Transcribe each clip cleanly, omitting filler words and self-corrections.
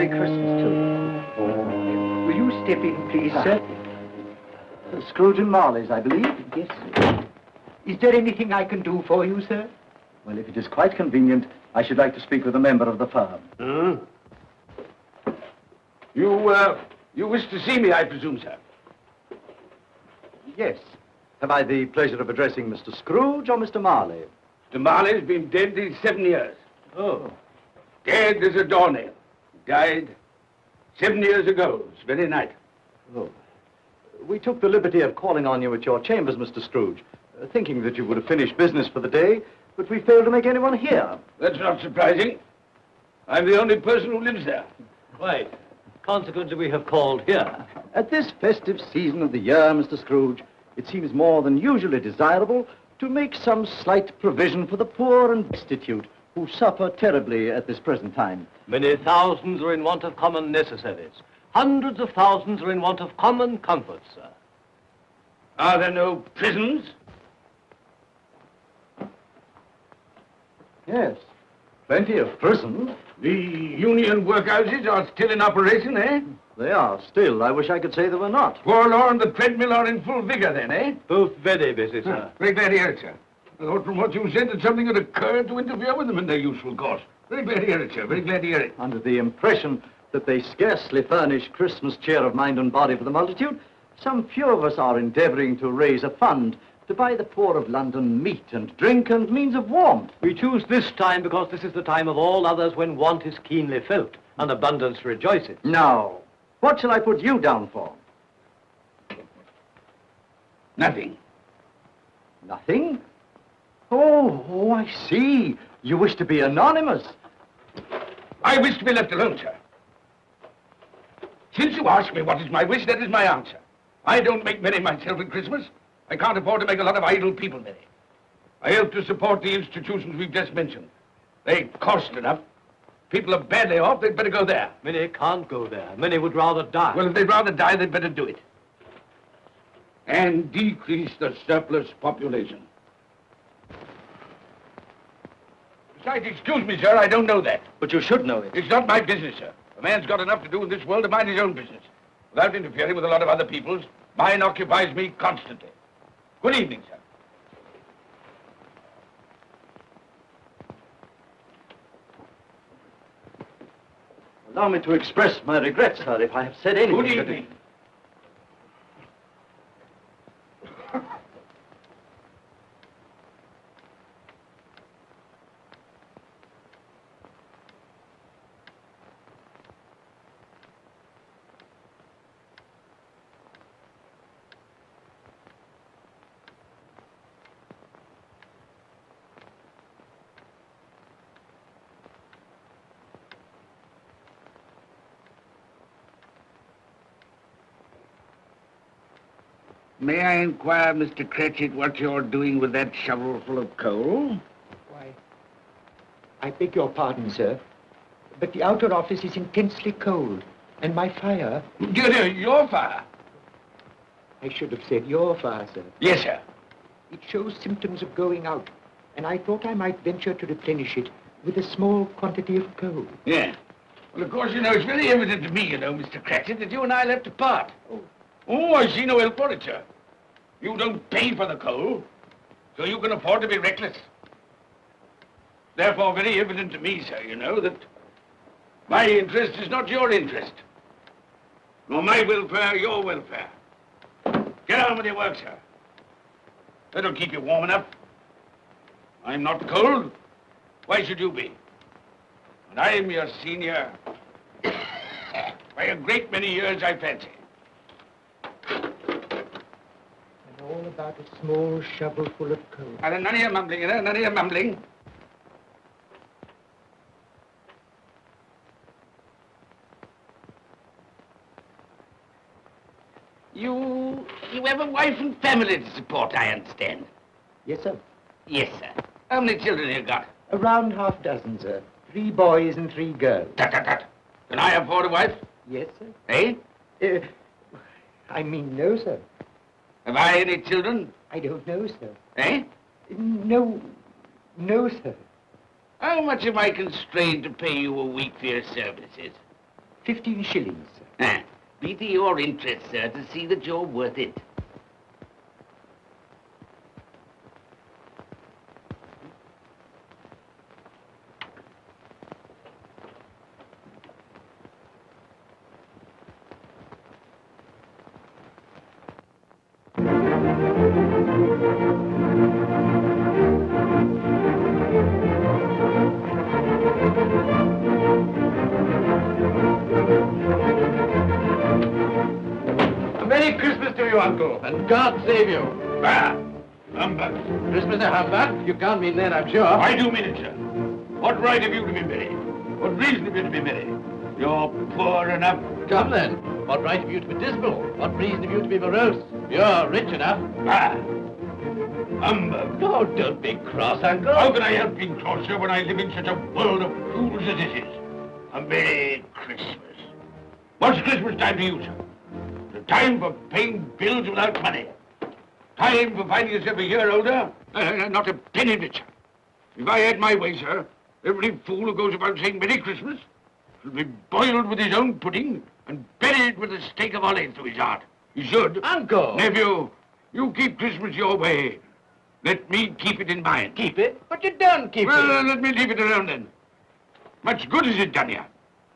Merry Christmas to you. Will you step in, please, sir? Scrooge and Marley's, I believe. Yes, sir. Is there anything I can do for you, sir? Well, if it is quite convenient, I should like to speak with a member of the firm. You wish to see me, I presume, sir? Yes. Have I the pleasure of addressing Mr. Scrooge or Mr. Marley? Mr. Marley's been dead these 7 years. Oh. Dead as a doornail. Died 7 years ago, this very night. Oh. We took the liberty of calling on you at your chambers, Mr. Scrooge, thinking that you would have finished business for the day, but we failed to make anyone here. That's not surprising. I'm the only person who lives there. Right. Consequently, we have called here. At this festive season of the year, Mr. Scrooge, it seems more than usually desirable to make some slight provision for the poor and destitute who suffer terribly at this present time. Many thousands are in want of common necessaries. Hundreds of thousands are in want of common comforts, sir. Are there no prisons? Yes, plenty of prisons. The union workhouses are still in operation, eh? They are still. I wish I could say they were not. Poor law and the treadmill are in full vigor then, eh? Both very busy, sir. Very glad to hear it, sir. I thought from what you said that something had occurred to interfere with them in their useful course. Very glad to hear it, sir. Very glad to hear it. Under the impression that they scarcely furnish Christmas cheer of mind and body for the multitude, some few of us are endeavoring to raise a fund to buy the poor of London meat and drink and means of warmth. We choose this time because this is the time of all others when want is keenly felt and abundance rejoices. Now, what shall I put you down for? Nothing. Nothing? Oh, I see. You wish to be anonymous. I wish to be left alone, sir. Since you ask me what is my wish, that is my answer. I don't make merry myself at Christmas. I can't afford to make a lot of idle people merry. I help to support the institutions we've just mentioned. They cost enough. People are badly off, they'd better go there. Many can't go there. Many would rather die. Well, if they'd rather die, they'd better do it. And decrease the surplus population. Besides, excuse me, sir, I don't know that. But you should know it. It's not my business, sir. A man's got enough to do in this world to mind his own business. Without interfering with a lot of other people's, mine occupies me constantly. Good evening, sir. Allow me to express my regrets, sir, if I have said anything. Good evening. May I inquire, Mr. Cratchit, what you're doing with that shovel full of coal? Why, I beg your pardon, sir, but the outer office is intensely cold, and my fire... Your fire? I should have said your fire, sir. Yes, sir. It shows symptoms of going out, and I thought I might venture to replenish it with a small quantity of coal. Yeah. Well, of course, it's very evident to me, Mr. Cratchit, that you and I left apart. Oh, I see no help for it, sir. You don't pay for the coal, so you can afford to be reckless. Therefore, very evident to me, sir, that my interest is not your interest, nor my welfare your welfare. Get on with your work, sir. That'll keep you warm enough. I'm not cold. Why should you be? And I'm your senior by a great many years, I fancy. All about a small shovel full of coal. None of your mumbling, none of your mumbling. You have a wife and family to support, I understand. Yes, sir. Yes, sir. How many children have you got? Around half dozen, sir. 3 boys and 3 girls. Tut, tut, tut. Can I afford a wife? Yes, sir. Eh? I mean, no, sir. Have I any children? I don't know, sir. Eh? No, sir. How much am I constrained to pay you a week for your services? 15 shillings, sir. Be to your interest, sir, to see that you're worth it. Merry Christmas to you, Uncle, and God save you. Bah! Humbug. Christmas a humbug? You can't mean that, I'm sure. I do mean it, sir. What right have you to be merry? What reason have you to be merry? You're poor enough. Come then. What right have you to be dismal? What reason have you to be morose? You're rich enough. Bah! Humbug. Oh, don't be cross, Uncle. How can I help being cross, sir, when I live in such a world of fools as this is? A Merry Christmas. What's Christmas time to you, sir? The time for paying bills without money. Time for finding yourself a year older? Not a penny of it, sir. If I had my way, sir, every fool who goes about saying Merry Christmas should be boiled with his own pudding and buried with a stake of olive through his heart. He should. Uncle! Nephew, you keep Christmas your way. Let me keep it in mine. Keep it? But you don't keep Well, it. let me leave it alone then. Much good has it done you?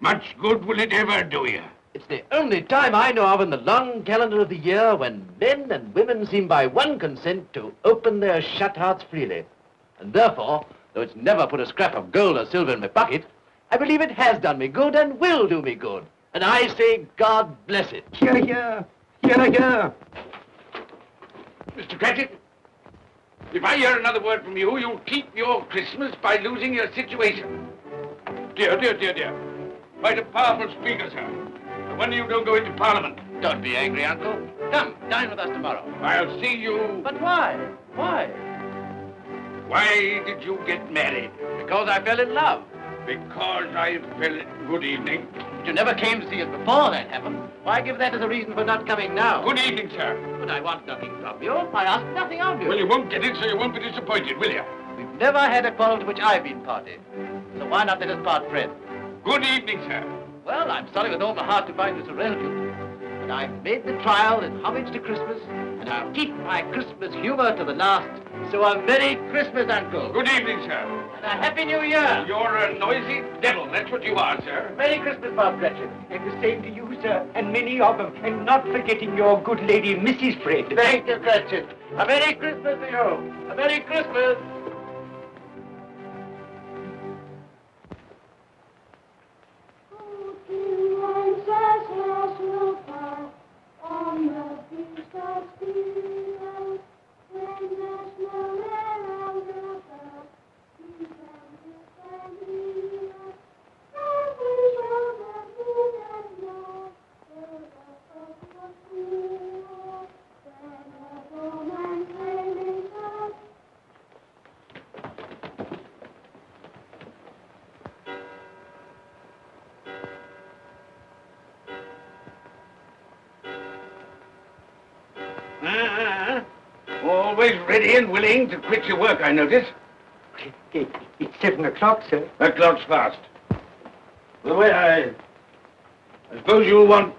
Much good will it ever do you? It's the only time I know of in the long calendar of the year when men and women seem by one consent to open their shut hearts freely. And therefore, though it's never put a scrap of gold or silver in my pocket, I believe it has done me good and will do me good. And I say, God bless it. Hear, hear. Hear, hear. Mr. Cratchit, if I hear another word from you, you'll keep your Christmas by losing your situation. Dear, dear, dear, dear. Quite a powerful speaker, sir. No wonder you don't go into Parliament. Don't be angry, Uncle. Come, dine with us tomorrow. I'll see you... But why? Why? Why did you get married? Because I fell in love. Because I fell... Good evening. But you never came to see us before that happened. Why give that as a reason for not coming now? Good evening, sir. But I want nothing from you. I ask nothing of you. Well, you won't get it, so you won't be disappointed, will you? We've never had a quarrel to which I've been party. So why not let us part friends? Good evening, sir. Well, I'm sorry with all my heart to find you so relative. But I've made the trial in homage to Christmas, and I'll keep my Christmas humor to the last. So a Merry Christmas, Uncle. Good evening, sir. And a Happy New Year. You're a noisy devil, that's what you are, sir. Merry Christmas, Bob Cratchit. And the same to you, sir, and many of them. And not forgetting your good lady, Mrs. Fred. Thank you, Cratchit. A Merry Christmas to you. A Merry Christmas. Always ready and willing to quit your work, I notice. It's 7 o'clock, sir. That clock's fast. By the way, I suppose you'll want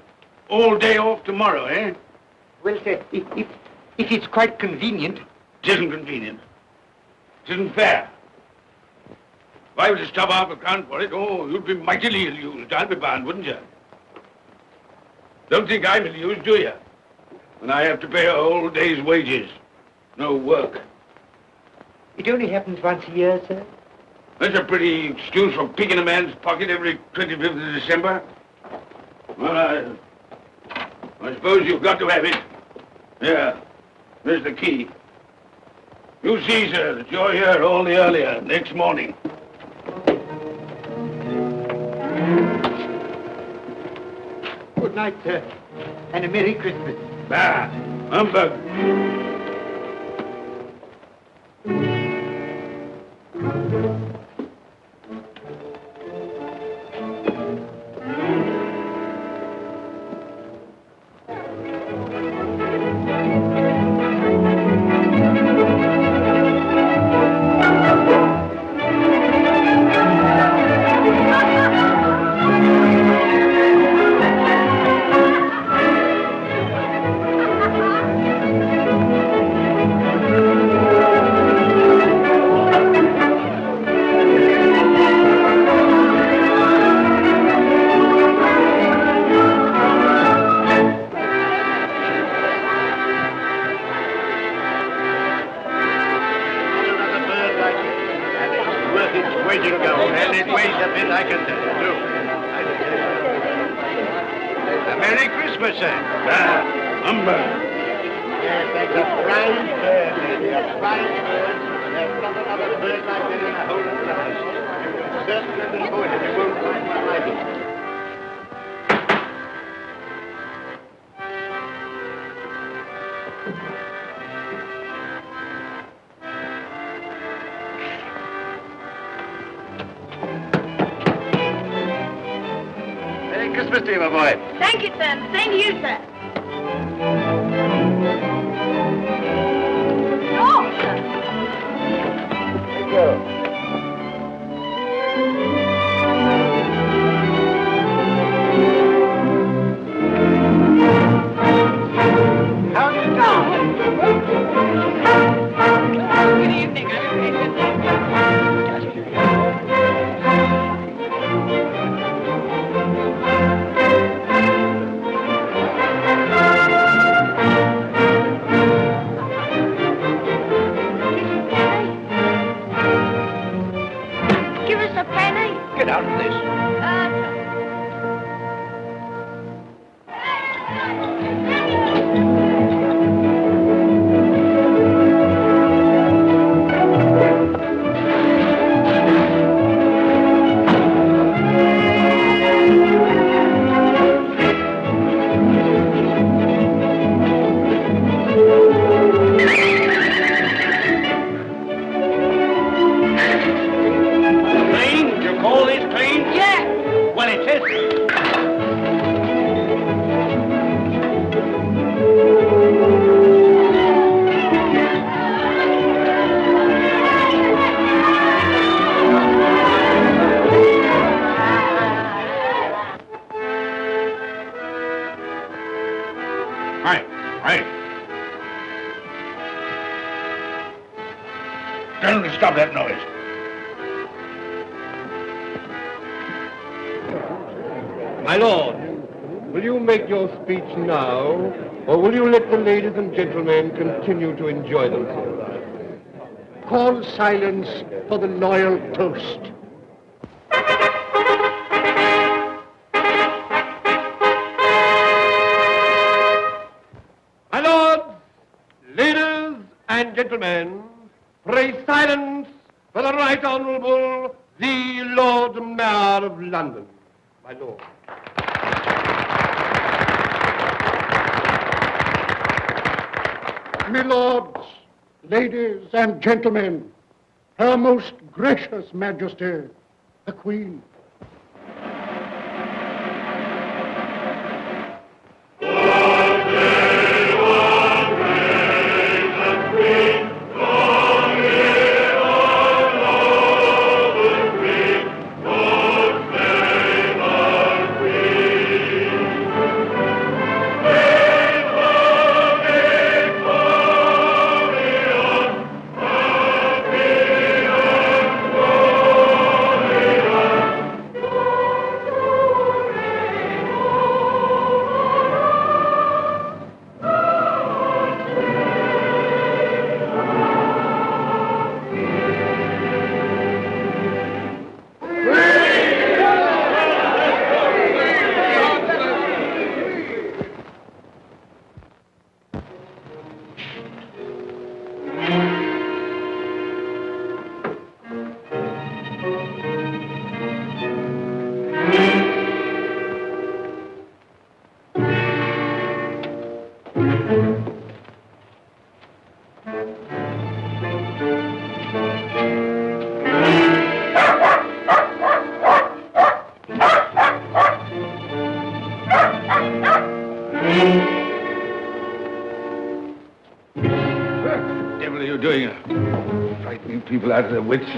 all day off tomorrow, eh? Well, sir, if it's quite convenient. It isn't convenient. It isn't fair. If I were to stop half a crown for it, oh, you'd be mightily ill-used, I'll be bound, wouldn't you? Don't think I'm ill-used, do you? When I have to pay a whole day's wages. No work. It only happens once a year, sir. That's a pretty excuse for picking a man's pocket every 25th of December. Well, I suppose you've got to have it. Yeah, there's the key. You see, sir, that you're here all the earlier next morning. Good night, sir, and a Merry Christmas. Bah, humbug. way to go. And it weighs a bit, I can tell you, too. A Merry Christmas, sir. Humbug. Yes, that's a fine bird, lady, a fine bird. There's not another bird like that in the whole of the house. You certainly have been going, and you won't find one like it. Merry Christmas to you, my boy. Thank you, sir. Same to you, sir. Oh, sir. Thank you. How do you do? Good evening, Give us a penny. Get out of this. Clean? You call this clean? Yeah. Well, it is. Right. Tell them to stop that noise. My lord, will you make your speech now, or will you let the ladies and gentlemen continue to enjoy themselves? Call silence for the loyal toast. My lords, ladies and gentlemen, pray silence for the Right Honourable the Lord Mayor of London. My lord. My lords, ladies and gentlemen, Her Most Gracious Majesty, the Queen. What the devil are you doing? Frightening people out of their wits.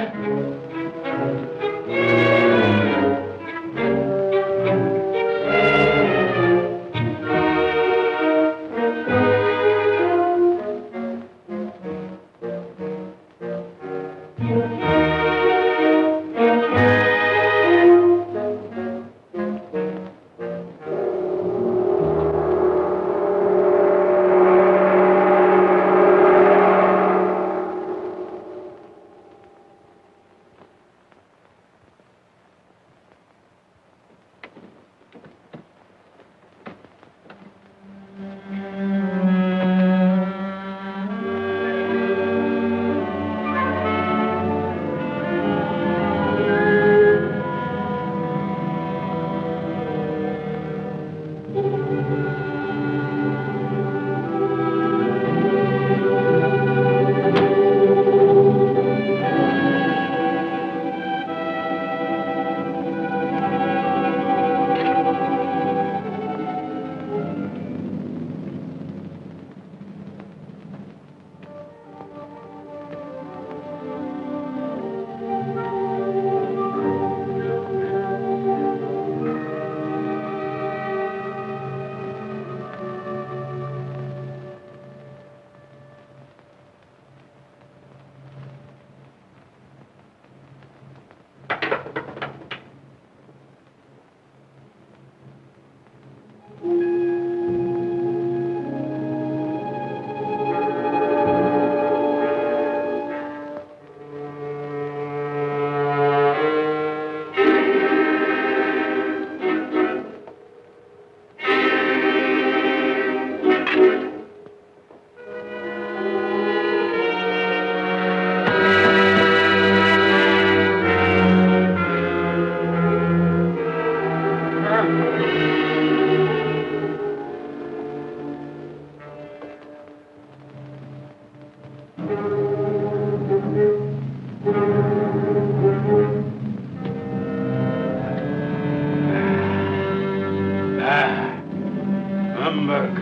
Humbug.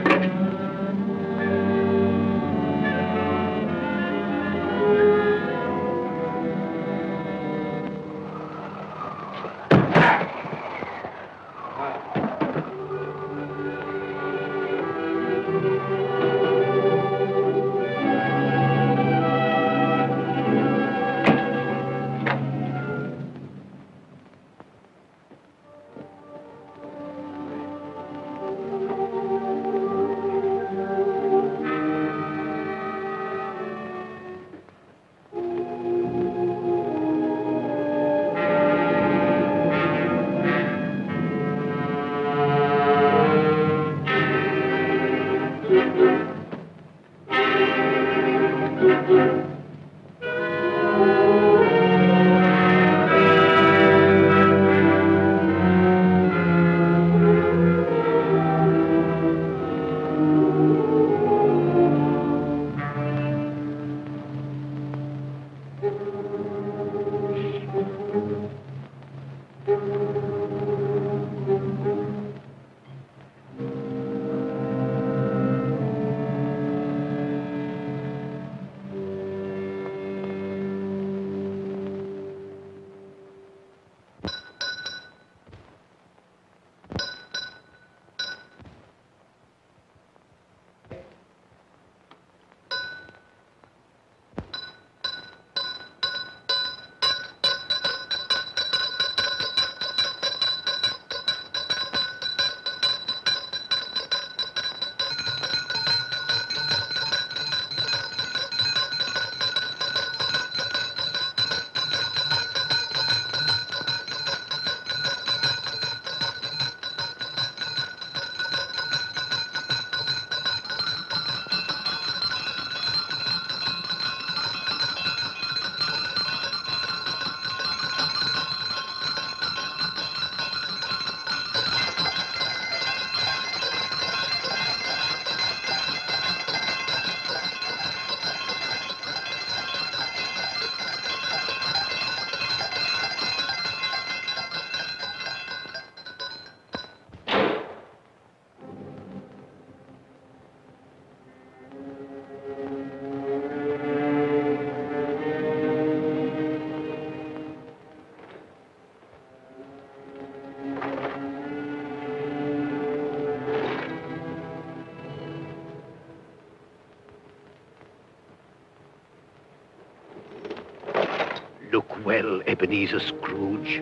Look well, Ebenezer Scrooge,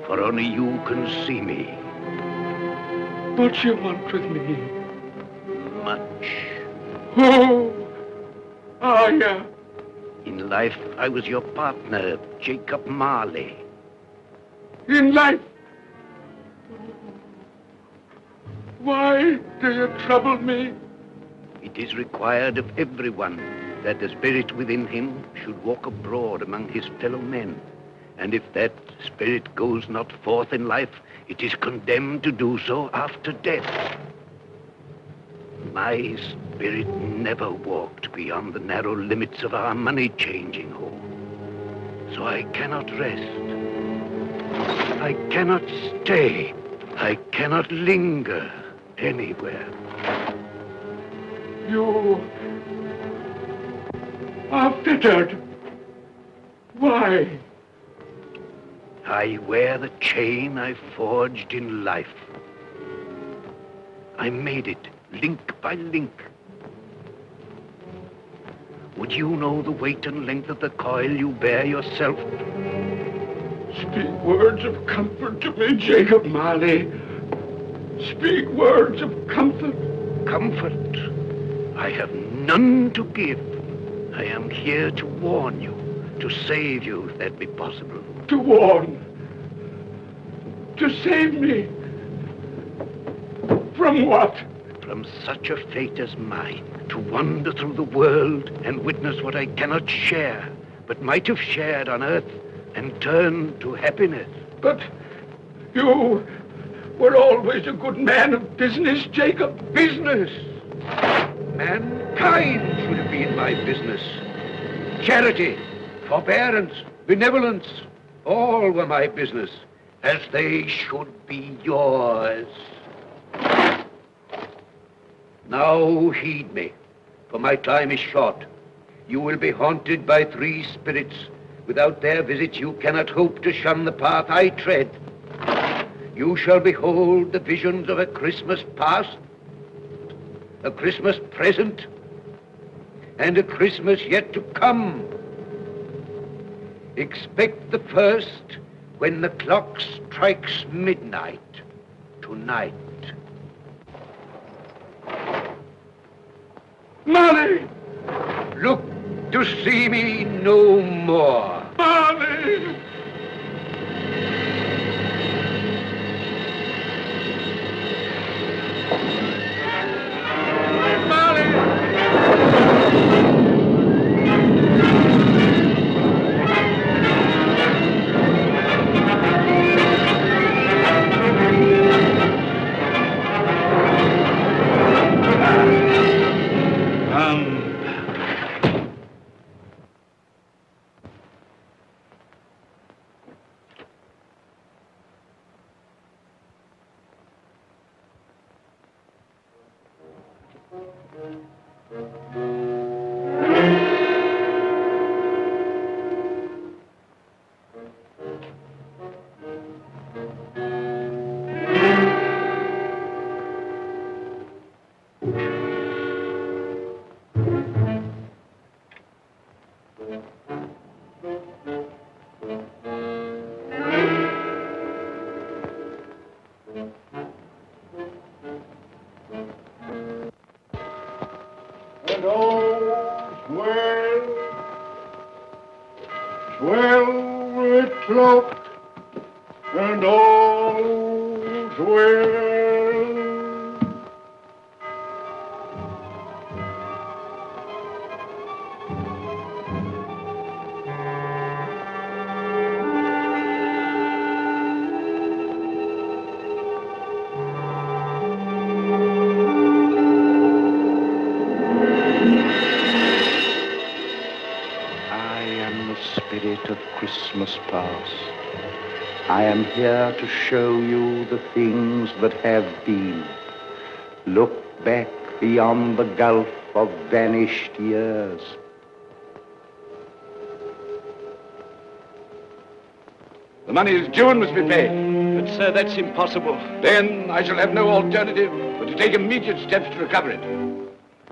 for only you can see me. What you want with me? Much. Oh, yeah. In life, I was your partner, Jacob Marley. In life. Why do you trouble me? It is required of everyone that the spirit within him should walk abroad among his fellow men. And if that spirit goes not forth in life, it is condemned to do so after death. My spirit never walked beyond the narrow limits of our money-changing hall. So I cannot rest. I cannot stay. I cannot linger anywhere. You are fettered. Why? I wear the chain I forged in life. I made it link by link. Would you know the weight and length of the coil you bear yourself? Speak words of comfort to me, Jacob Marley. Speak words of comfort. Comfort? I have none to give. I am here to warn you, to save you, if that be possible. To warn? To save me? From what? From such a fate as mine, to wander through the world and witness what I cannot share, but might have shared on earth and turn to happiness. But you were always a good man of business, Jacob. Business? Mankind should have been my business. charity, forbearance, benevolence, all were my business, as they should be yours. Now heed me, for my time is short. You will be haunted by 3 spirits. Without their visits, you cannot hope to shun the path I tread. You shall behold the visions of a Christmas past, a Christmas present, and a Christmas yet to come. Expect the first when the clock strikes midnight tonight. Molly! Look to see me no more. Molly! And all's well with cloak, and all's well. Spirit of Christmas past, I am here to show you the things that have been. Look back beyond the gulf of vanished years. The money is due and must be paid. But, sir, that's impossible. Then I shall have no alternative but to take immediate steps to recover it.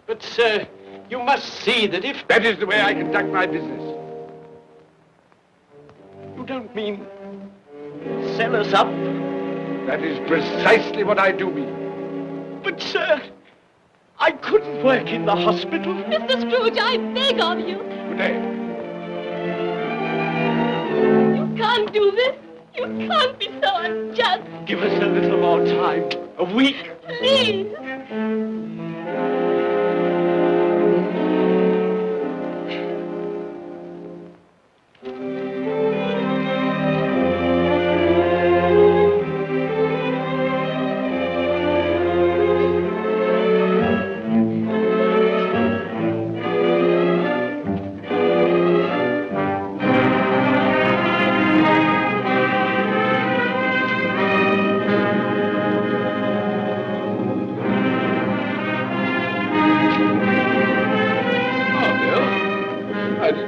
But, sir, you must see that if... That is the way I conduct my business. You don't mean sell us up? That is precisely what I do mean. But, sir, I couldn't work in the hospital. Mr. Scrooge, I beg of you. Good day. You can't do this. You can't be so unjust. Give us a little more time. A week. Please.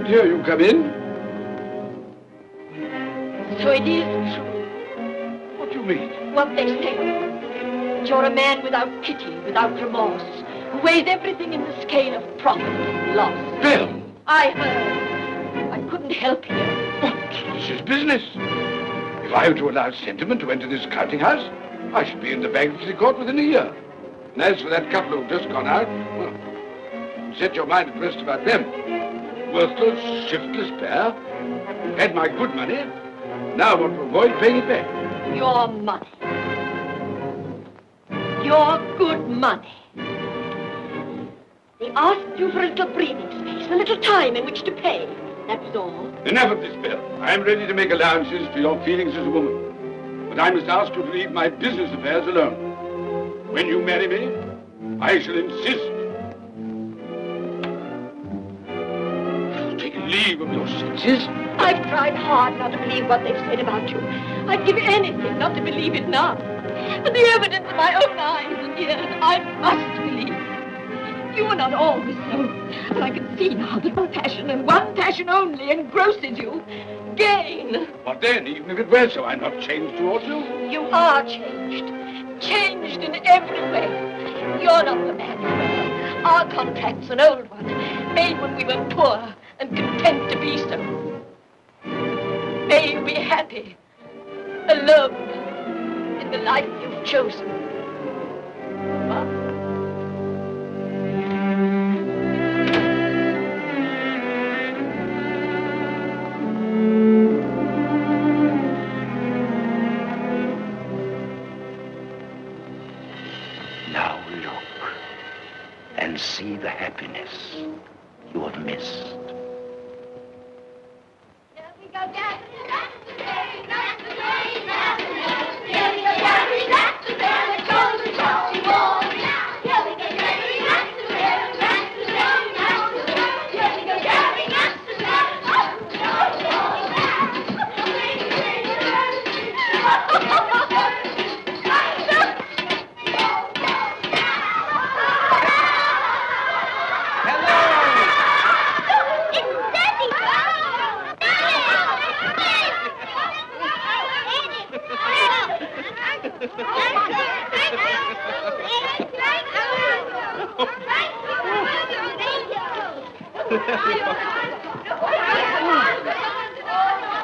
Here you come in. So it is true. What do you mean? What they say. That you're a man without pity, without remorse, who weighs everything in the scale of profit and loss. Bill! I heard. I couldn't help you. But this is business. If I were to allow sentiment to enter this counting house, I should be in the bankruptcy court within a year. And as for that couple who've just gone out, well, set your mind at rest about them. Worthless, shiftless pair. Had my good money. Now I want to avoid paying it back. Your money. Your good money. They asked you for a little breathing space, a little time in which to pay. That was all. Enough of this, Bill. I am ready to make allowances for your feelings as a woman. But I must ask you to leave my business affairs alone. When you marry me, I shall insist. take leave of your senses. I've tried hard not to believe what they've said about you. I'd give anything not to believe it now. But the evidence of my own eyes and ears, I must believe. You are not always so. And I can see now that one passion and one passion only engrosses you. Gain. What then? Even if it were so, I'm not changed towards you. You are changed. Changed in every way. You're not the man you were. Our contract's an old one, made when we were poor and content to be so. May you be happy, alone, in the life you've chosen. Now look and see the happiness you have missed.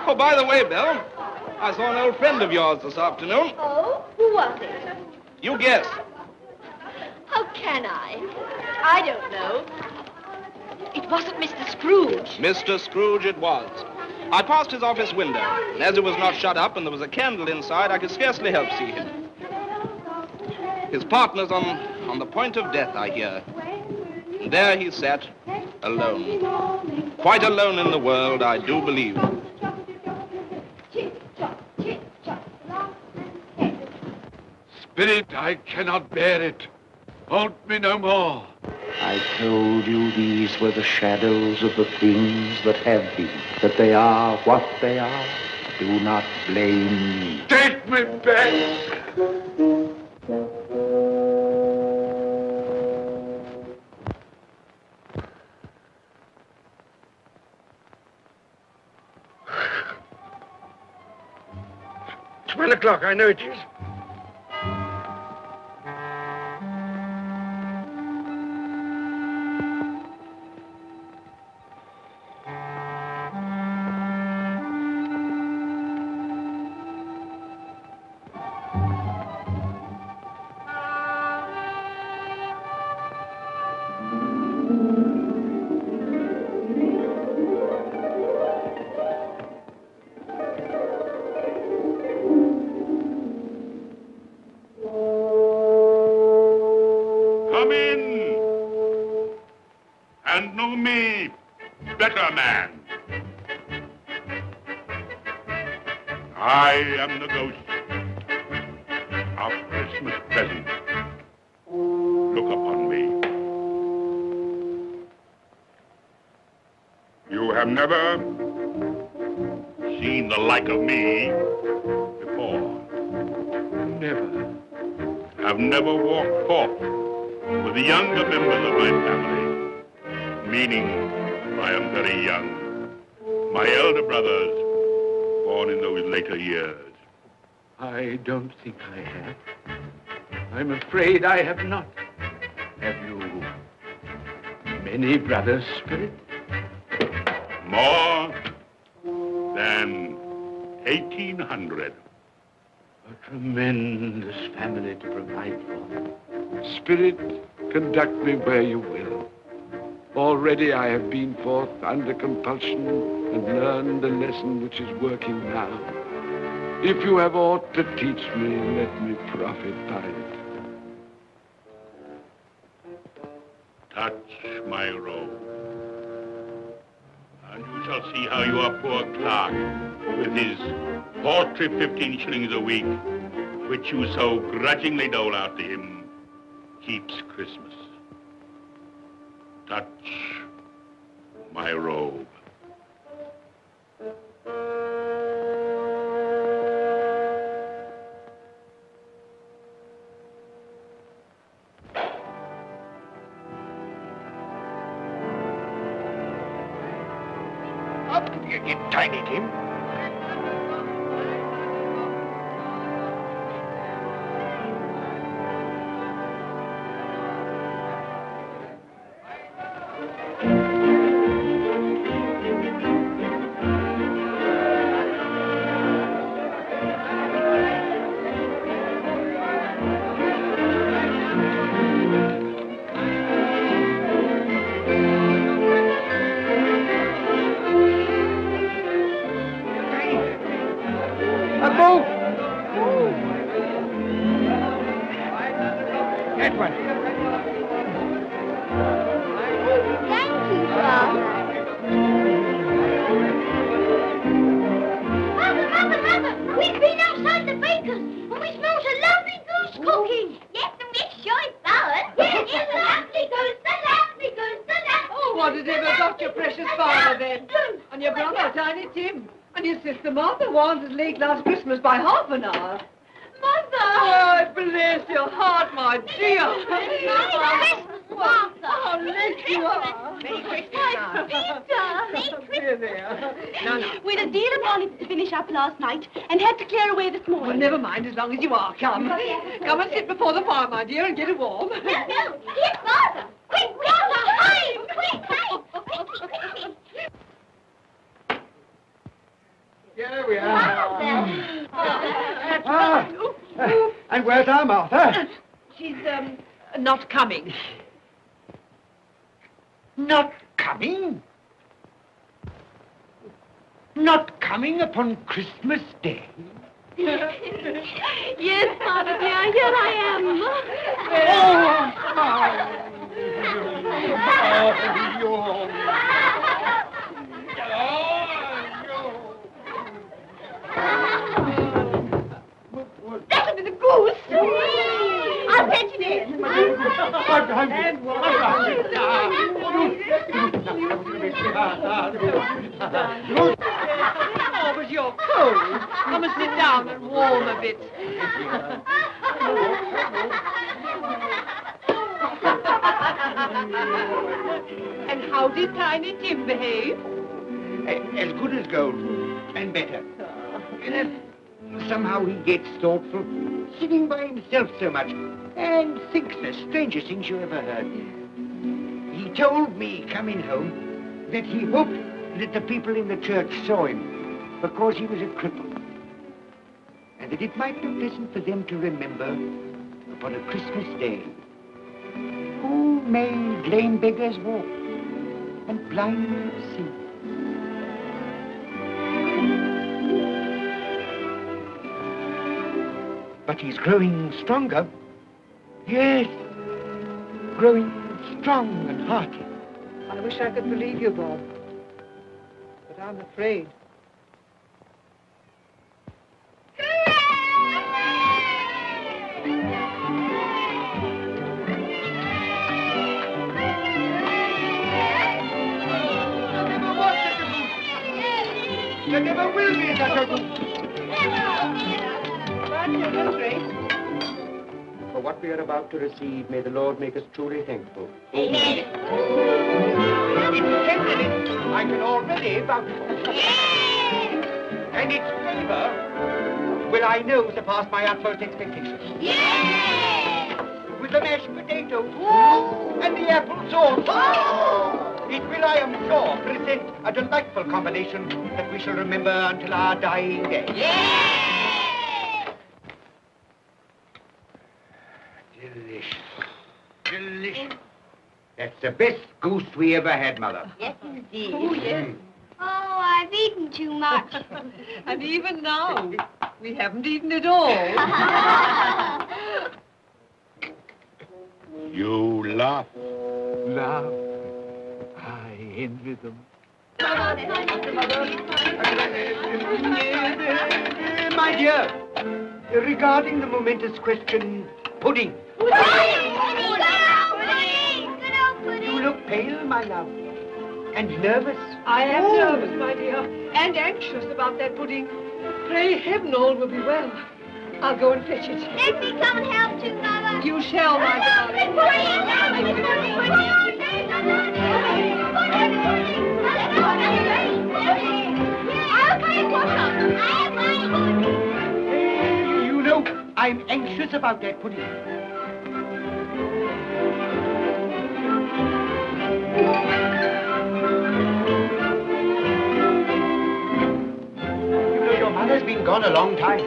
Oh, by the way, Bill, I saw an old friend of yours this afternoon. Oh? Who was it? You guess. How can I? I don't know. It wasn't Mr. Scrooge. Mr. Scrooge it was. I passed his office window, and as it was not shut up and there was a candle inside, I could scarcely help see him. His partner's on the point of death, I hear. And there he sat, alone. Quite alone in the world, I do believe. Spirit, I cannot bear it. Haunt me no more. I told you these were the shadows of the things that have been, that they are what they are. Do not blame me. Take me back. $12, I know it is. Come in and know me, better man. I am the ghost of Christmas present. Look upon me. You have never seen the like of me before. Never. Have never walked forth with the younger members of my family, meaning I am very young. My elder brothers, born in those later years. I don't think I have. I'm afraid I have not. Have you many brothers, Spirit? More than 1,800. A tremendous family to provide for. Spirit, conduct me where you will. Already I have been forth under compulsion and learned the lesson which is working now. If you have aught to teach me, let me profit by it. Touch my robe, and you shall see how your poor clerk, with his paltry 15 shillings a week, which you so grudgingly dole out to him, keeps Christmas. Touch my robe. You get Tiny Tim. That one. Thank you, Father. Mother, we've been outside the baker's and we smelled a lovely goose cooking. Yes, and we're sure it's ours. Yes, it's a lovely goose, the lovely goose, the lovely Oh, what has ever got your precious father then? And your brother, Tiny Tim. And your sister Martha was as late last Christmas by half an hour. Mother! Oh, bless your heart, my dear. Merry Christmas, Martha. How late you are. Merry Christmas, There, there. No. We'd a deal of money to finish up last night and had to clear away this morning. Well, never mind, as long as you are come. Come and sit before the fire, my dear, and get it warm. No, here's Martha. Quick, Martha, hide! Quick, hide! Here we are. Martha. And where's our Martha? She's, not coming. Not coming? Not coming upon Christmas Day? Yes, Father dear, here I That'll be the goose. I'll fetch it in. Oh, but you're cold. Come and sit down and warm a bit. And how did Tiny Tim behave? As good as gold, and better. Somehow he gets thoughtful, sitting by himself so much, and thinks the strangest things you ever heard. He told me, coming home, that he hoped that the people in the church saw him, because he was a cripple, and that it might be pleasant for them to remember, upon a Christmas day, who made lame beggars walk, and blind men see. But he's growing stronger. Yes, growing strong and hearty. I wish I could believe you, Bob. But I'm afraid. There never will be such a goose. For what we are about to receive, may the Lord make us truly thankful. Amen. Its gentleness I can already vouch for. And its flavor will I know surpass my utmost expectations. With the mashed potato and the apple sauce. It will, I am sure, present a delightful combination that we shall remember until our dying day. Delicious. Delicious. That's the best goose we ever had, Mother. Yes, indeed. Oh, yes. Oh, I've eaten too much. And even now, we haven't eaten it all. You laugh. Laugh. I envy them. My dear, regarding the momentous question, pudding. Good old pudding. You look pale, my love, and nervous. I am nervous, my dear, and anxious about that pudding. Pray heaven all will be well. I'll go and fetch it. Let me come and help too, Mother. You shall, my darling. Pudding. I'm anxious about that pudding. You know, your mother's been gone a long time.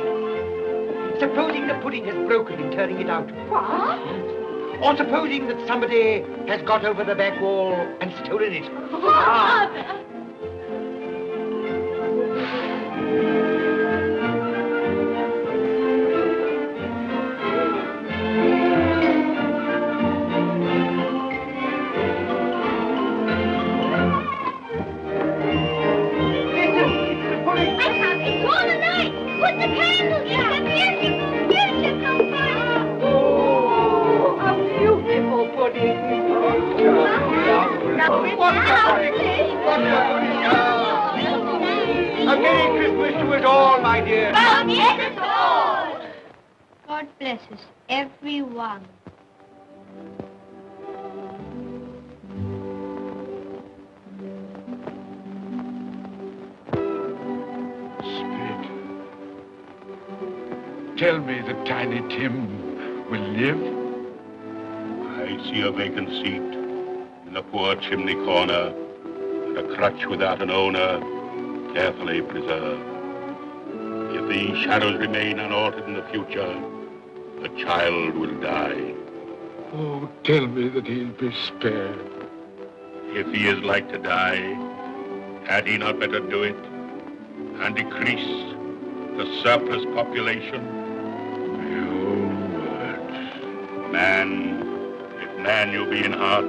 Supposing the pudding has broken in turning it out. What? Or supposing that somebody has got over the back wall and stolen it. Father! A Merry Christmas to us all, my dear. God bless us all. God bless us, everyone. Spirit, tell me that Tiny Tim will live. I see a vacant seat in the poor chimney corner, and a crutch without an owner, carefully preserved. If these shadows remain unaltered in the future, the child will die. Oh, tell me that he'll be spared. If he is like to die, had he not better do it and decrease the surplus population? Your words. Man, if man you be in heart,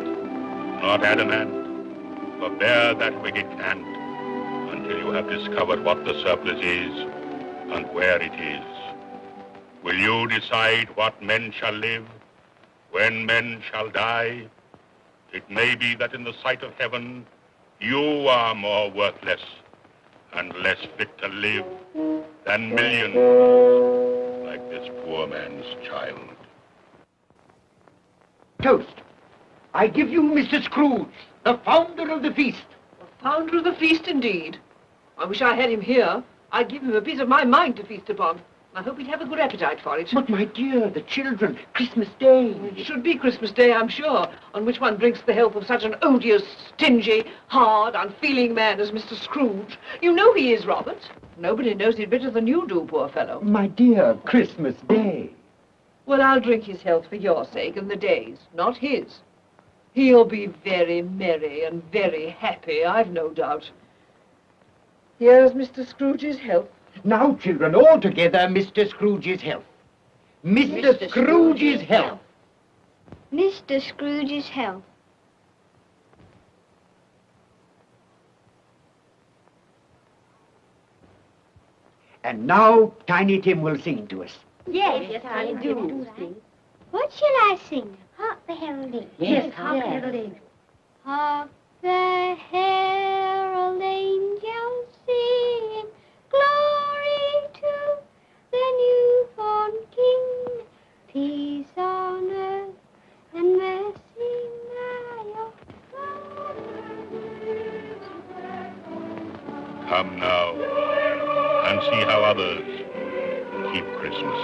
not adamant, forbear that wicked cant until you have discovered what the surplus is and where it is. Will you decide what men shall live, when men shall die? It may be that in the sight of heaven, you are more worthless and less fit to live than millions like this poor man's child. Toast. I give you Mr. Scrooge, the founder of the feast. The founder of the feast, indeed. I wish I had him here. I'd give him a piece of my mind to feast upon. I hope he'd have a good appetite for it. But, my dear, the children, Christmas Day. It should be Christmas Day, I'm sure, on which one drinks the health of such an odious, stingy, hard, unfeeling man as Mr. Scrooge. You know he is, Robert. Nobody knows it better than you do, poor fellow. My dear, Christmas Day. Well, I'll drink his health for your sake and the day's, not his. He'll be very merry and very happy, I've no doubt. Here's Mr. Scrooge's health. Now, children, all together, Mr. Scrooge's health. Mr. Scrooge's health. Mr. Scrooge's health. And now, Tiny Tim will sing to us. Yes, I do. What shall I sing? Hark the heralding. Yes, hark the heralding. Hark the herald angels sing, glory to the newborn King, peace on earth and mercy nigh of God. Come now and see how others keep Christmas.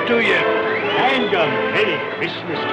To you. And a Merry Christmas to you.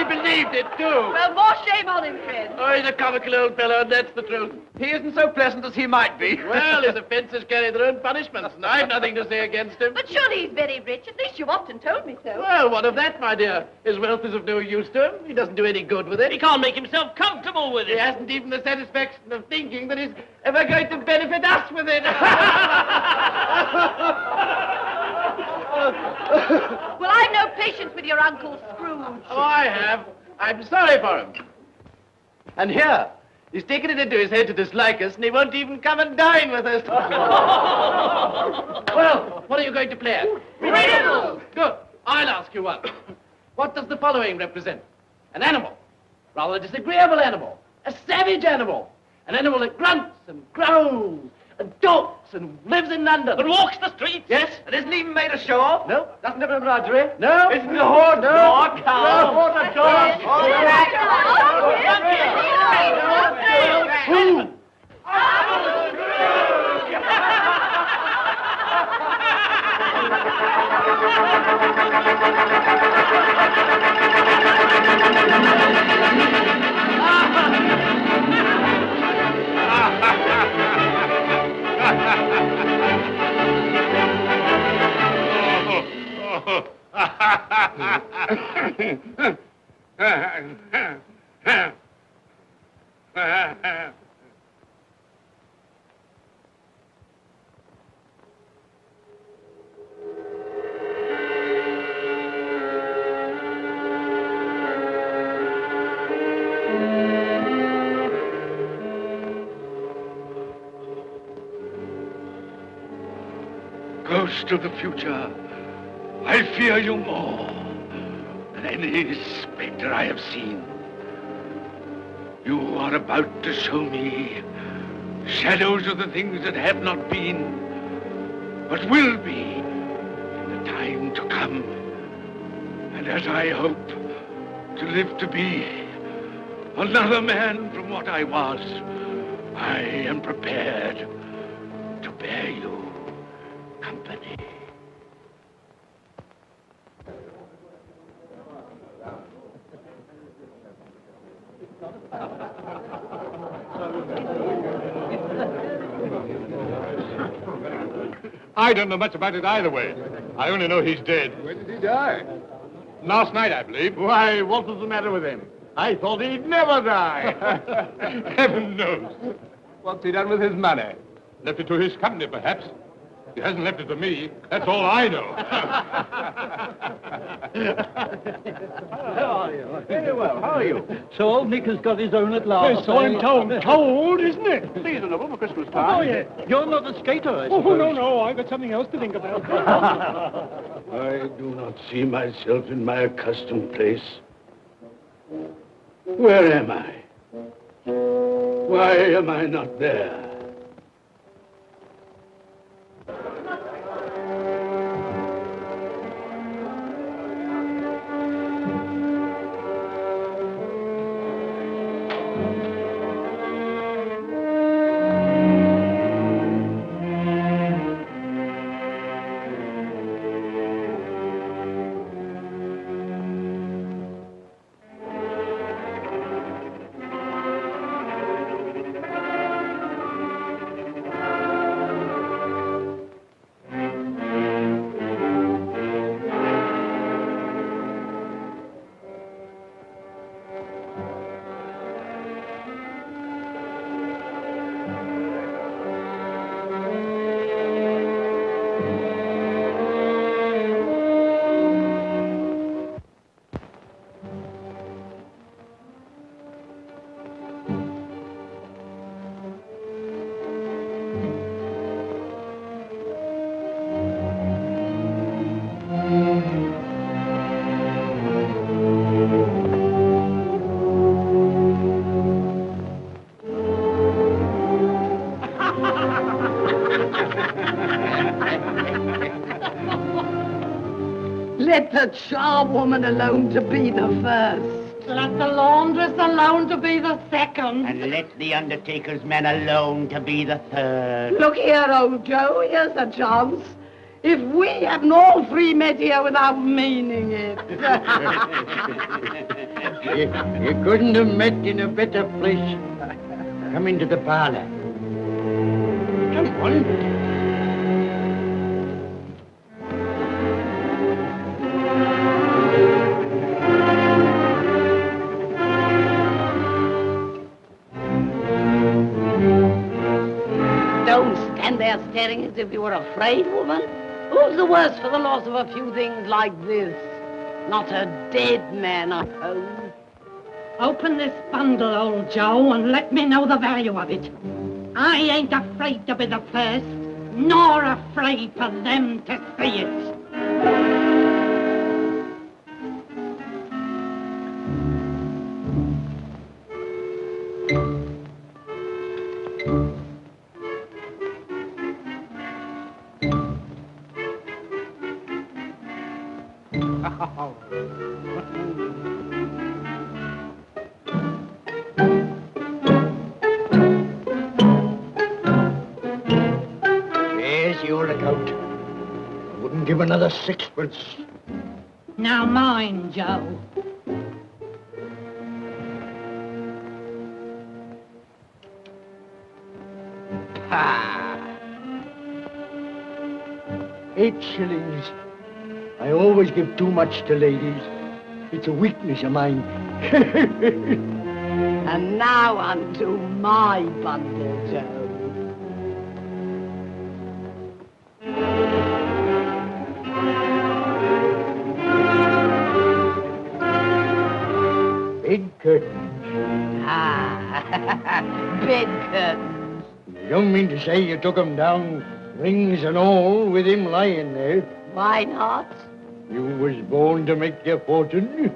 he believed it, too. Well, more shame on him, friend. Oh, he's a comical old fellow, and that's the truth. He isn't so pleasant as he might be. Well, his offences carry their own punishments, and I've nothing to say against him. But surely he's very rich. At least you've often told me so. Well, what of that, my dear? His wealth is of no use to him. He doesn't do any good with it. He can't make himself comfortable with He it. hasn't even the satisfaction of thinking that he's ever going to benefit us with it. Well, I've no patience with your Uncle Scrooge. Oh, I have. I'm sorry for him. And here, he's taken it into his head to dislike us, and he won't even come and dine with us. Well, what are you going to play at? Riddles. Good. I'll ask you one. What does the following represent? An animal. Rather a disagreeable animal. A savage animal. An animal that grunts and growls and talks and lives in London. But walks the streets. Yes. And isn't even made ashore. No. Doesn't have a menagerie. No. Isn't a horse. No. Nor a cow. No. Not a dog. Who? Ghost of the future, I fear you more than any spectre I have seen. You are about to show me shadows of the things that have not been, but will be in the time to come. And as I hope to live to be another man from what I was, I am prepared to bear you company. I don't know much about it either way. I only know he's dead. When did he die? Last night, I believe. Why, what was the matter with him? I thought he'd never die. Heaven knows. What's he done with his money? Left it to his company, perhaps. He hasn't left it to me. That's all I know. How are you? Very well. How are you? So old Nick has got his own at last. Yes, so I'm told, isn't it? Seasonable for Christmas time. Oh, yeah. You're not a skater, I suppose. Oh, no, I've got something else to think about. I do not see myself in my accustomed place. Where am I? Why am I not there? Let the charwoman alone to be the first. Let the laundress alone to be the second. And let the undertaker's man alone to be the third. Look here, old Joe, here's a chance. if we haven't all three met here without meaning it. You couldn't have met in a better place. Come into the parlor. Come on. Don't stand there staring as if you were afraid, woman. Who's the worse for the loss of a few things like this? Not a dead man, I suppose. Open this bundle, old Joe, and let me know the value of it. I ain't afraid to be the first, nor afraid for them to see it. There's your account. I wouldn't give another sixpence. Now mind, Joe. Ah. 8 shillings. I always give too much to ladies. It's a weakness of mine. And now unto my bundle, Joe. Bed curtains. Ah, bed curtains. You don't mean to say you took 'em down, rings and all, with him lying there? Why not? You was born to make your fortune,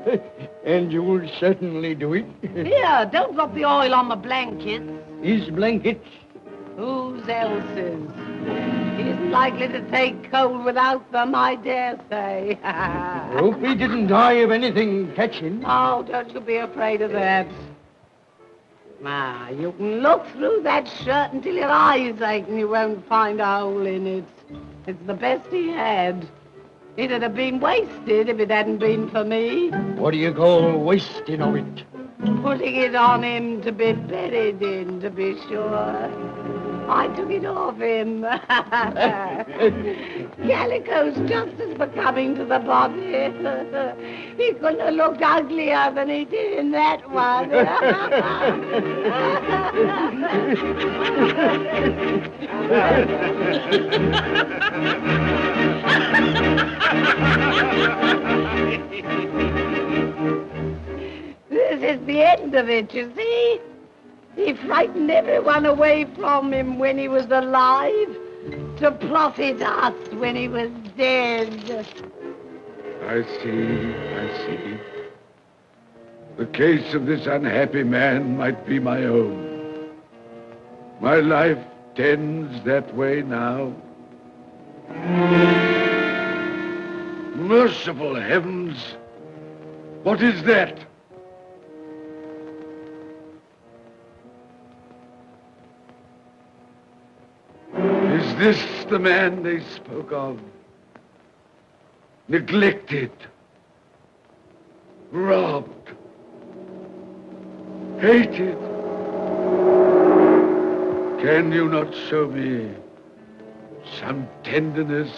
and you'll certainly do it. Here, don't drop the oil on the blankets. His blankets? Whose else's? He isn't likely to take cold without them, I dare say. Hope he didn't die of anything catching. Oh, don't you be afraid of that. Ah, you can look through that shirt until your eyes ache and you won't find a hole in it. It's the best he had. It'd have been wasted if it hadn't been for me. What do you call wasting of it? Putting it on him to be buried in, to be sure. I took it off him. Calico's just as becoming to the body. He couldn't have looked uglier than he did in that one. This is the end of it, you see. He frightened everyone away from him when he was alive, to profit us when he was dead. I see. The case of this unhappy man might be my own. My life tends that way now. Merciful heavens! What is that? Is this the man they spoke of? Neglected, robbed, hated. Can you not show me some tenderness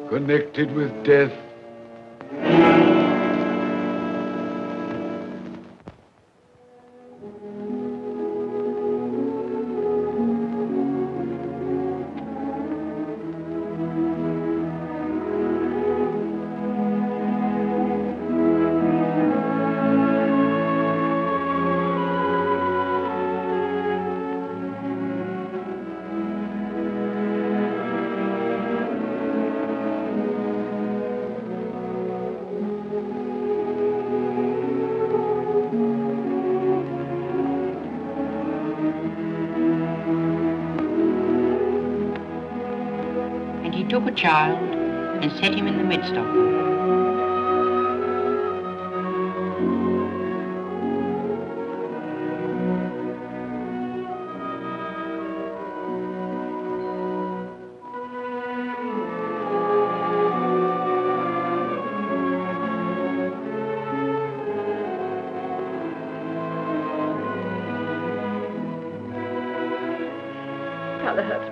connected with death? Took a child and set him in the midst of them.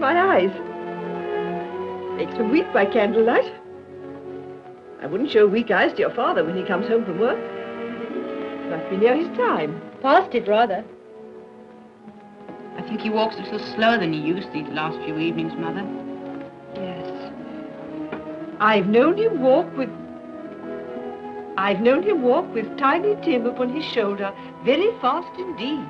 my eyes. Makes me weep by candlelight. I wouldn't show weak eyes to your father when he comes home from work. Might be near his time. Past it, rather. I think he walks a little slower than he used these last few evenings, Mother. Yes. I've known him walk with Tiny Tim upon his shoulder, very fast indeed.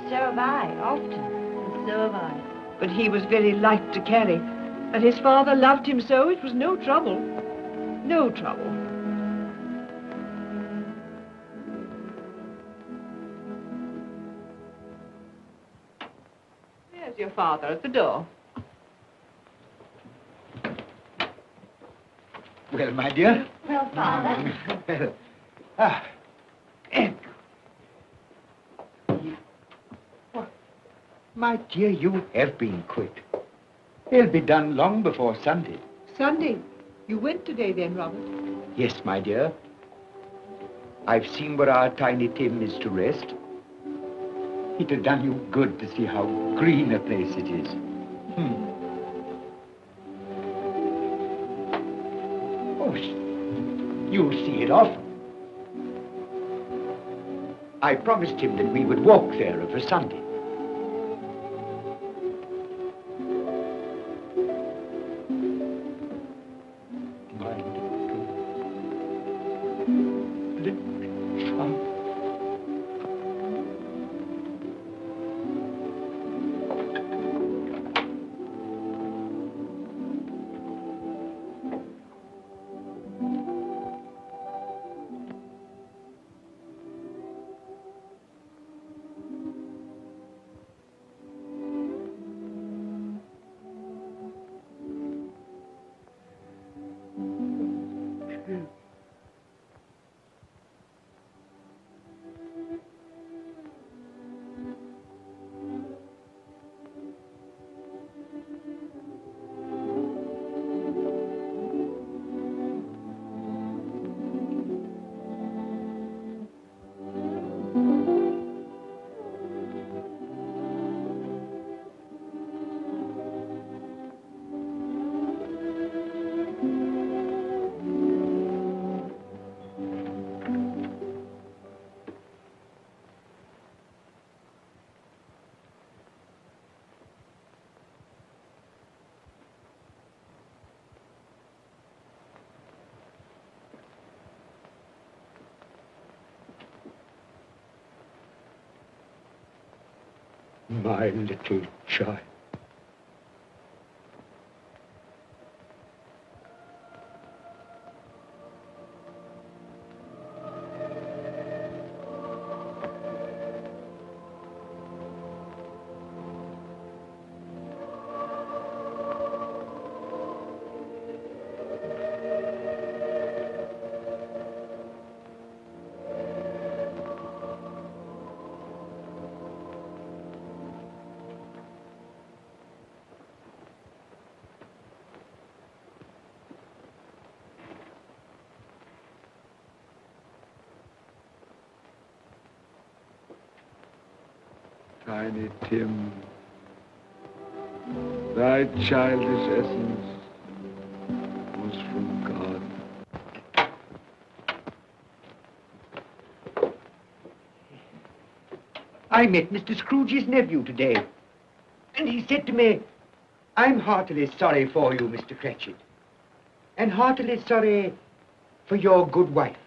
So have I, often. And so have I. But he was very light to carry, and his father loved him so it was no trouble. No trouble. There's your father at the door. Well, my dear. Well, Father. My dear, you have been quick. They'll be done long before Sunday. Sunday. You went today then, Robert? Yes, my dear. I've seen where our Tiny Tim is to rest. It'd have done you good to see how green a place it is. Oh, you'll see it often. I promised him that we would walk there of a Sunday. My little child. Tiny Tim, thy childish essence was from God. I met Mr. Scrooge's nephew today, and he said to me, I'm heartily sorry for you, Mr. Cratchit, and heartily sorry for your good wife.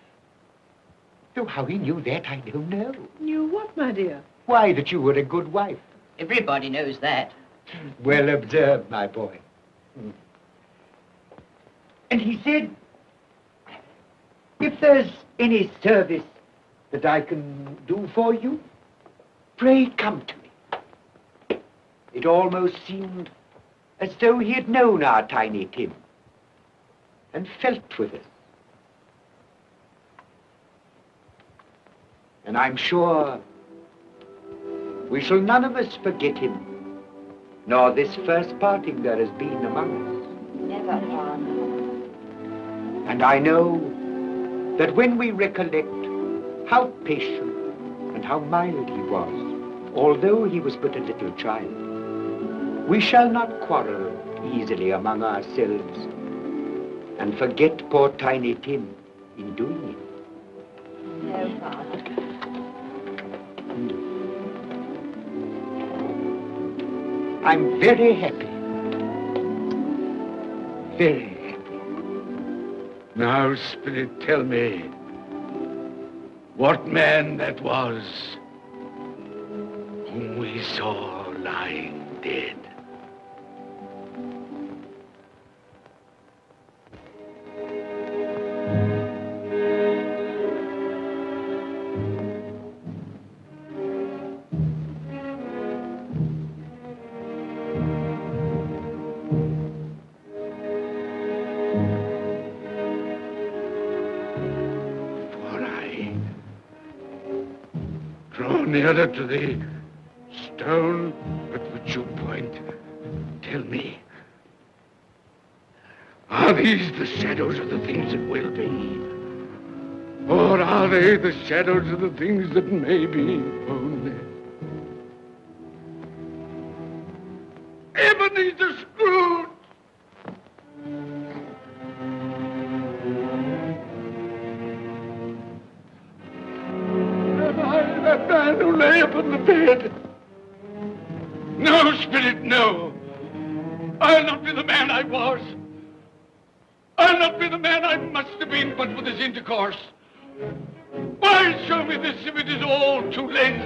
Though how he knew that, I don't know. Knew what, my dear? Why, that you were a good wife. Everybody knows that. Well observed, my boy. And he said, if there's any service that I can do for you, pray come to me. It almost seemed as though he had known our Tiny Tim and felt with us. And I'm sure we shall none of us forget him, nor this first parting there has been among us. Never, Father. And I know that when we recollect how patient and how mild he was, although he was but a little child, We shall not quarrel easily among ourselves and forget poor Tiny Tim in doing it. No, Father. I'm very happy. Very happy. Now, Spirit, tell me what man that was whom we saw lying dead. Nearer to the stone at which you point, tell me, are these the shadows of the things that will be? Or are they the shadows of the things that may be only? Ebenezer Scrooge! That man who lay upon the bed. No, Spirit, no. I'll not be the man I was. I'll not be the man I must have been but for this intercourse. Why show me this if it is all too late?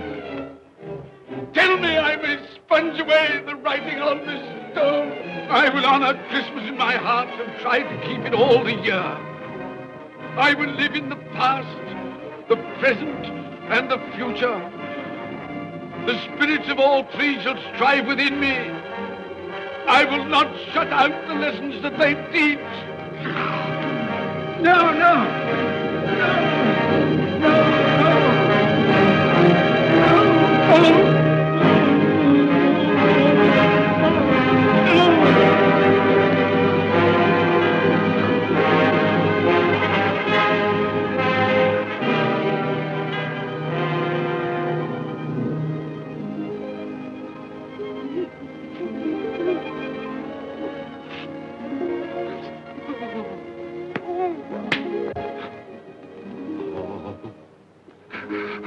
Tell me I may sponge away the writing on this stone. I will honor Christmas in my heart and try to keep it all the year. I will live in the past, the present, and the future. The spirits of all three shall strive within me. I will not shut out the lessons that they teach. No, no.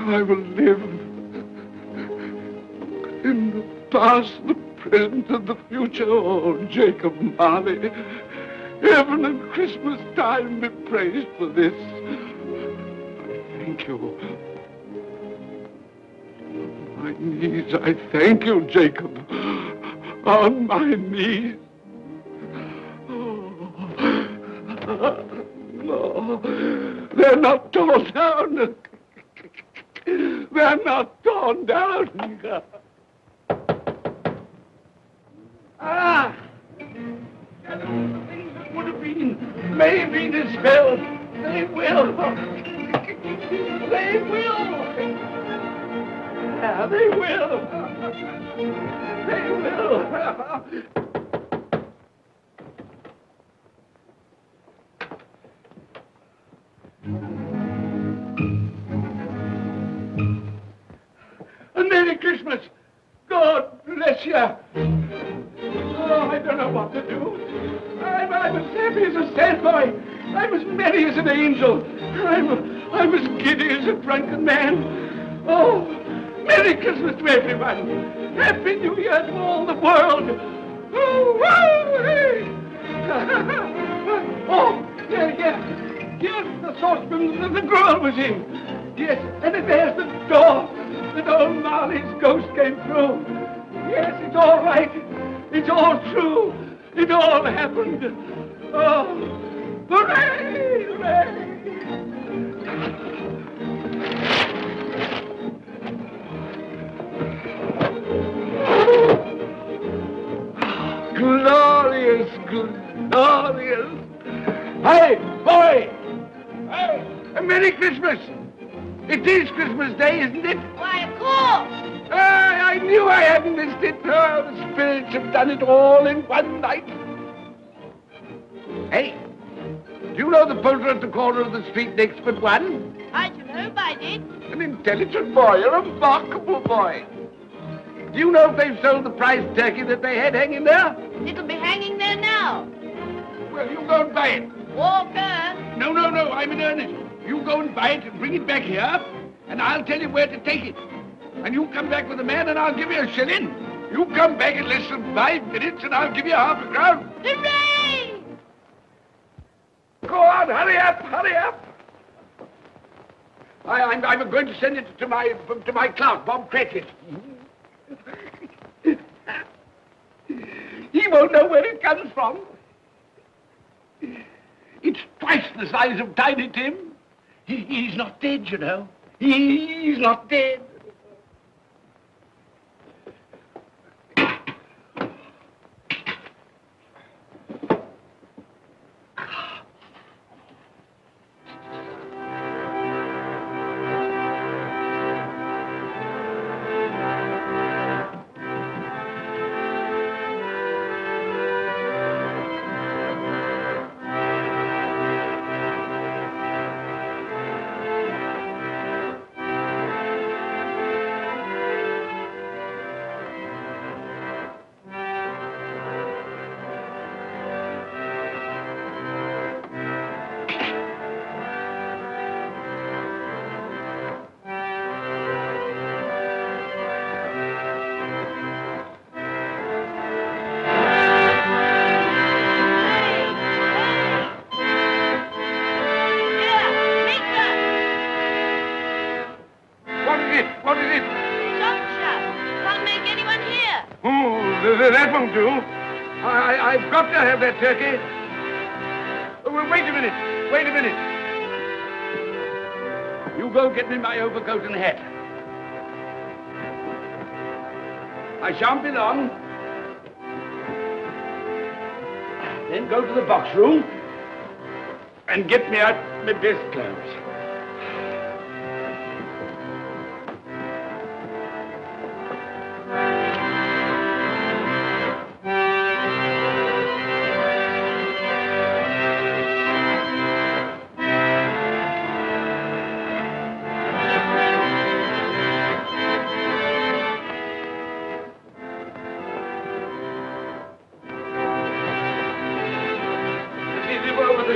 I will live in the past, the present, and the future. Oh, Jacob Marley, heaven and Christmas time be praised for this. I thank you. On my knees, I thank you, Jacob. On my knees. Oh. No, they're not torn down. They're not torn down. Ah! The things that would have been may have been as hell. They will. They will. Yeah, they will. They will. Merry Christmas! God bless you! Oh, I don't know what to do. I'm as happy as a sandboy. I'm as merry as an angel. I'm as giddy as a drunken man. Oh, Merry Christmas to everyone! Happy New Year to all the world! Oh, hey! Oh, yeah. Here's the saucepan that the girl was in. Yes, and there's the door that old Marley's ghost came through. Yes, it's all right. It's all true. It all happened. Oh, hooray! Hooray! Glorious, glorious. Hey, boy! Hey, a Merry Christmas! It is Christmas Day, isn't it? Why, of course. I knew I hadn't missed it. Oh, the spirits have done it all in one night. Hey, do you know the poulterer at the corner of the street next but one? I should hope I did. An intelligent boy, a remarkable boy. Do you know if they've sold the prize turkey that they had hanging there? It'll be hanging there now. Well, you go and buy it. Walker. No, I'm in earnest. You go and buy it and bring it back here, and I'll tell you where to take it. And you come back with the man, and I'll give you a shilling. You come back in less than 5 minutes, and I'll give you half a crown. Hooray! Go on, hurry up. I'm going to send it to my clerk, Bob Cratchit. He won't know where it comes from. It's twice the size of Tiny Tim. He's not dead, you know. He's not dead. That won't do. I've got to have that turkey. Well, wait a minute. You go get me my overcoat and hat. I shan't be long. Then go to the box room and get me out my best clothes.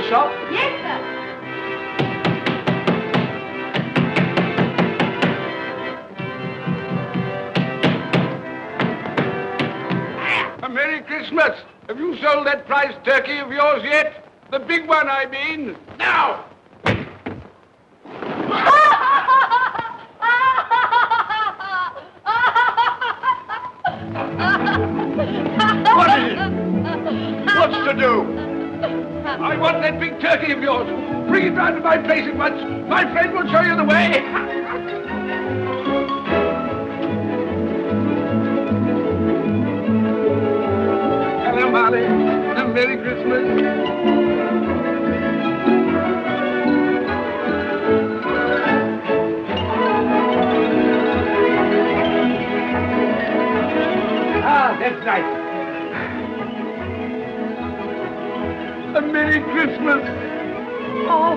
Shop? Yes, sir. A Merry Christmas. Have you sold that prize turkey of yours yet? The big one, I mean. Now! What is it? What's to do? I want that big turkey of yours. Bring it round to my place at once. My friend will show you the way. Hello, Molly. And Merry Christmas. That's right. A Merry Christmas. Oh.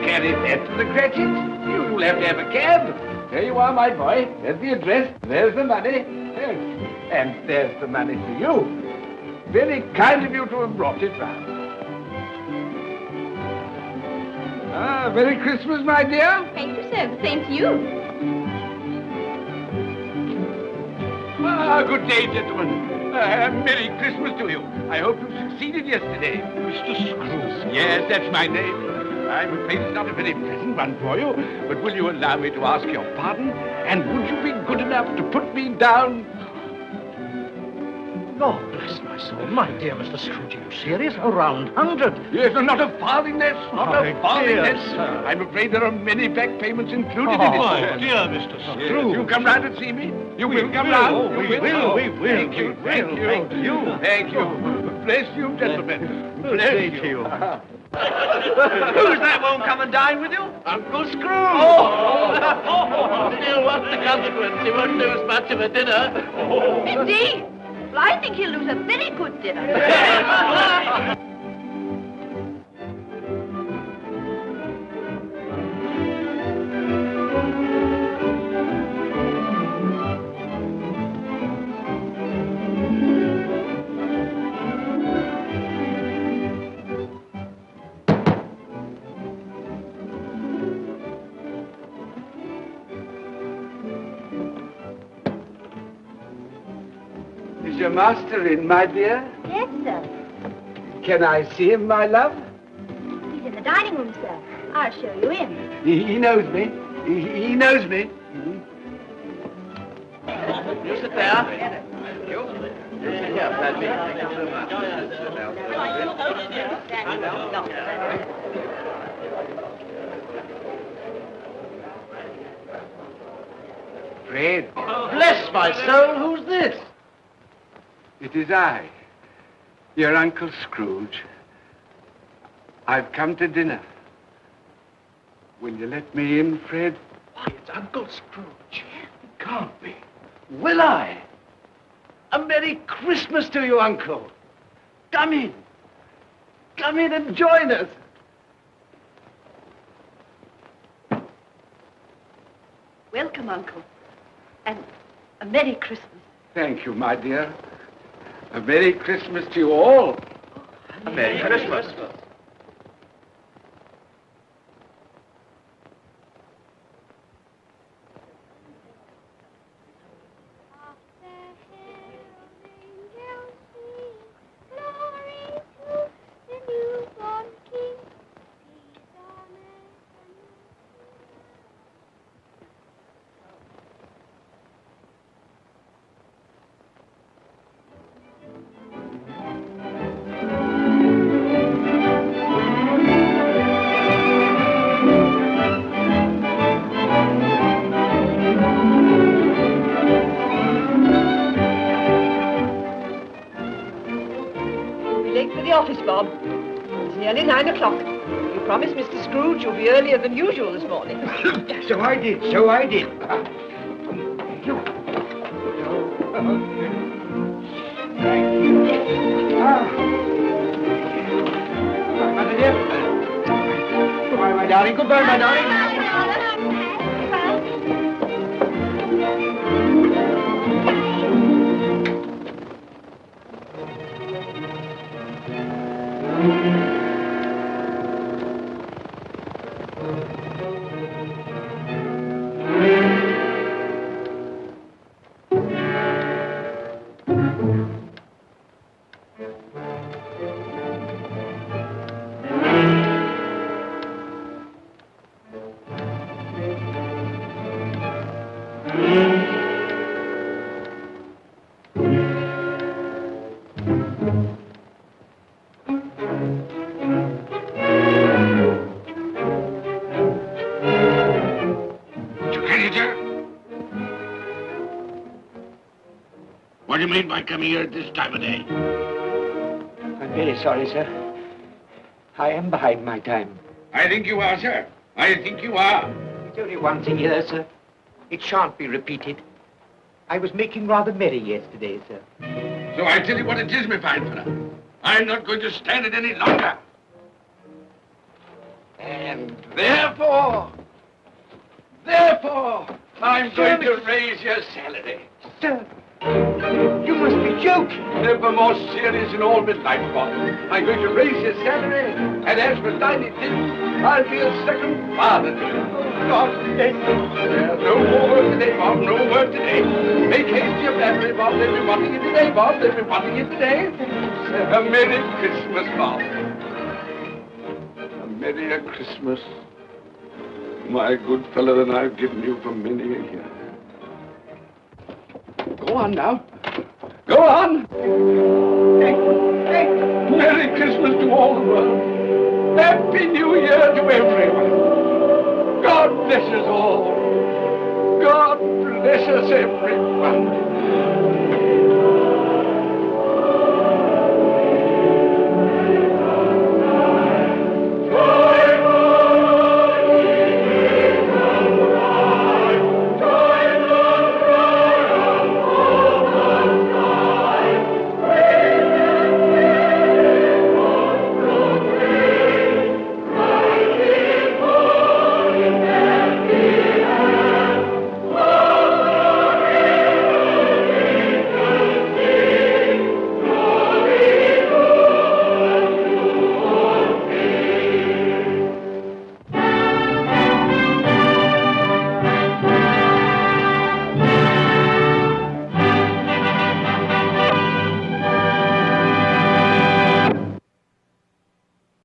Carry that to the Cratchits. You'll have to have a cab. There you are, my boy. There's the address. There's the money. Yes. And there's the money for you. Very kind of you to have brought it round. Merry Christmas, my dear. Thank you, sir. The same to you. Good day, gentlemen. Merry Christmas to you. I hope you succeeded yesterday. Mr. Scrooge. Yes, that's my name. I'm afraid it's not a very pleasant one for you, but will you allow me to ask your pardon? And would you be good enough to put me down? Lord bless my soul. My dear Mr. Scrooge, are you serious? A round 100. Yes, and not a farthing less. Not My a farthing dear less. sir. I'm afraid there are many back payments included in it. My sir. dear Mr. Yes, Scrooge. you come round and see me. You will come will. round. Oh, You we will. We will. Thank you. We Thank will. you. Thank you. Thank you. Bless you, gentlemen. Good Bless day you. to you. Who's that won't come and dine with you? Uncle Scrooge! Oh! Still, what's the consequence? He won't lose much of a dinner. Indeed. Well, I think he'll lose a very good dinner. Is your master in, my dear? Yes, sir. Can I see him, my love? He's in the dining room, sir. I'll show you in. He knows me. He knows me. You sit there. Thank you. Here, Paddy. Thank you so much. Fred, Bless my soul, who's this? it is I, your Uncle Scrooge. I've come to dinner. Will you let me in, Fred? Why, it's Uncle Scrooge. It can't be. Will I? A Merry Christmas to you, Uncle. Come in. Come in and join us. Welcome, Uncle. And a Merry Christmas. Thank you, my dear. A Merry Christmas to you all. A Merry Christmas. Office, Bob. It's nearly 9 o'clock. You promised Mr. Scrooge you'll be earlier than usual this morning. So I did. So I did. Thank you. My dear. Goodbye, my darling. Goodbye, my darling. What do you mean by coming here at this time of day? I'm very sorry, sir. I am behind my time. I think you are, sir. I think you are. It's only once a year, sir. It shan't be repeated. I was making rather merry yesterday, sir. So I tell you what it is, my fine fellow. I'm not going to stand it any longer. And therefore, I'm going to raise your salary. Sir, you must be joking. Never more serious in all my life, Bob. I'm going to raise your salary, and as for dining in, I'll be a second father to you. God bless you. No more work today, Bob. No work today. Make haste to your family, Bob. They'll be wanting you today, Bob. They'll be wanting you today. A Merry Christmas, Bob. A Merry Christmas, my good fellow, than I've given you for many a year. Go on now. Go on. Merry Christmas to all the world. Happy New Year to everyone. God bless us all. God bless us everyone.